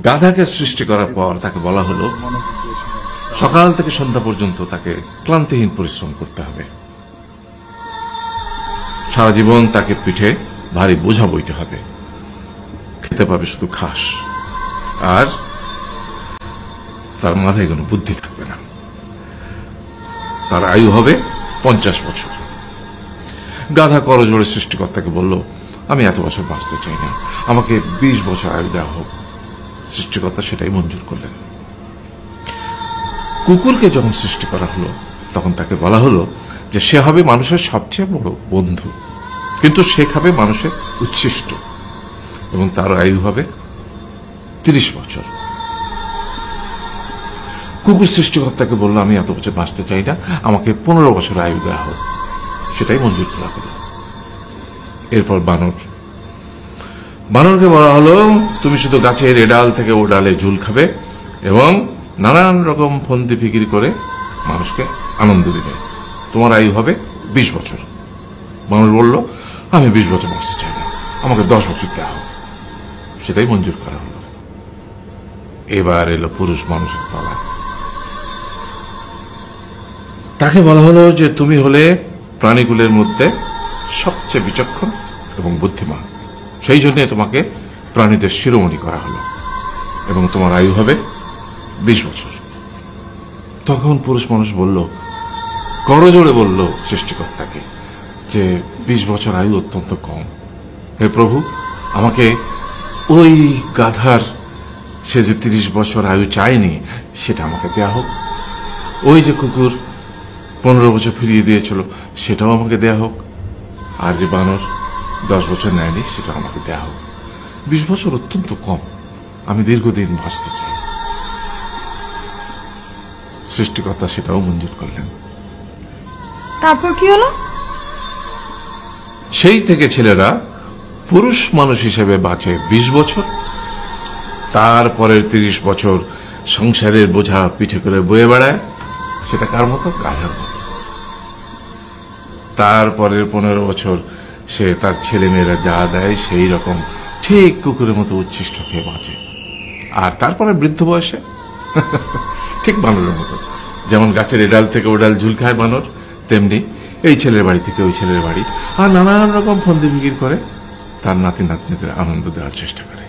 গাধাকে সৃষ্টি করার পর তাকে বলা হলো সকাল থেকে সন্ধ্যা পর্যন্ত তাকে ক্লান্তিহীন পরিশ্রম করতে হবে, সারা জীবন তাকে পিঠে ভারী বোঝা বইতে হবে, খেতে পাবে শুধু ঘাস, আর তার মাথায় কোনো বুদ্ধি থাকবে না। তার আয়ু হবে 50 বছর। গাধা করজোড়ে সৃষ্টিকর্তাকে বলল, আমি এত বছর বাঁচতে চাই না, আমাকে 20 বছর আয়ু দেওয়া হোক। সৃষ্টিকর্তা সেটাই মঞ্জুর করলেন। কুকুরকে যখন সৃষ্টি করা হলো তখন তাকে বলা হলো যে সে হবে মানুষের সবচেয়ে বড় বন্ধু, কিন্তু সে খাবে মানুষের উচ্ছিষ্ট, এবং তার আয়ু হবে 30 বছর। কুকুর সৃষ্টিকর্তাকে বলল, আমি এত বছর বাঁচতে চাই না, আমাকে 15 বছর আয়ু দেওয়া হোক। সেটাই মঞ্জুর করা হলো। এরপর বানরকে বলা হলো, তুমি শুধু গাছের এ ডাল থেকে ও ডালে ঝুল খাবে এবং নানান রকম ফন্দি ফিকির করে মানুষকে আনন্দ দিবে, তোমার আয়ু হবে 20 বছর। মানুষ বলল, আমি 20 বছর বাঁচতে চাই না, আমাকে 10 বছর দেওয়া হোক। সেটাই মঞ্জুর করা হলো। এবার এলো পুরুষ মানুষের পালা। তাকে বলা হলো যে তুমি হলে প্রাণীকুলের মধ্যে সবচেয়ে বিচক্ষণ এবং বুদ্ধিমান, সেই জন্য তোমাকে প্রাণীদের শিরোমণি করা হলো এবং তোমার আয়ু হবে 20 বছর। তখন পুরুষ মানুষ বলল, করজোড়ে বলল সৃষ্টিকর্তাকে যে 20 বছর আয়ু অত্যন্ত কম, হে প্রভু, আমাকে ওই গাধার সে যে 30 বছর আয়ু চায়নি সেটা আমাকে দেয়া হোক, ওই যে কুকুর 15 বছর ফিরিয়ে দিয়েছিল সেটাও আমাকে দেয়া হোক, আর যে বানর 10 বছর নেয়নি সেটা আমাকে দেয়া হোক। 20 বছর অত্যন্ত কম, আমি দীর্ঘদিন বাঁচতে চাই। সৃষ্টিকর্তা সেটাও মঞ্জুর করলেন। তারপর কি হলো? সেই থেকে ছেলেরা পুরুষ মানুষ হিসেবে বাঁচে 20 বছর, তারপরের 30 বছর সংসারের বোঝা পিঠে করে বয়ে বেড়ায়, সেটা কার মতো? গাধার মতো। তারপরের 15 বছর সে তার ছেলে মেয়েরা যা দেয় সেই রকম ঠিক কুকুরের মতো উচ্ছিষ্ট খেয়ে বাঁচে। আর তারপরে বৃদ্ধ বয়সে ঠিক বানরের মতো, যেমন গাছের এডাল থেকে ওডাল ঝুল খায় বানর, তেমনি এই ছেলের বাড়ি থেকে ওই ছেলের বাড়ি, আর নানান রকম ফন্দি ফিকির করে তার নাতি নাতনিদের আনন্দ দেওয়ার চেষ্টা করে।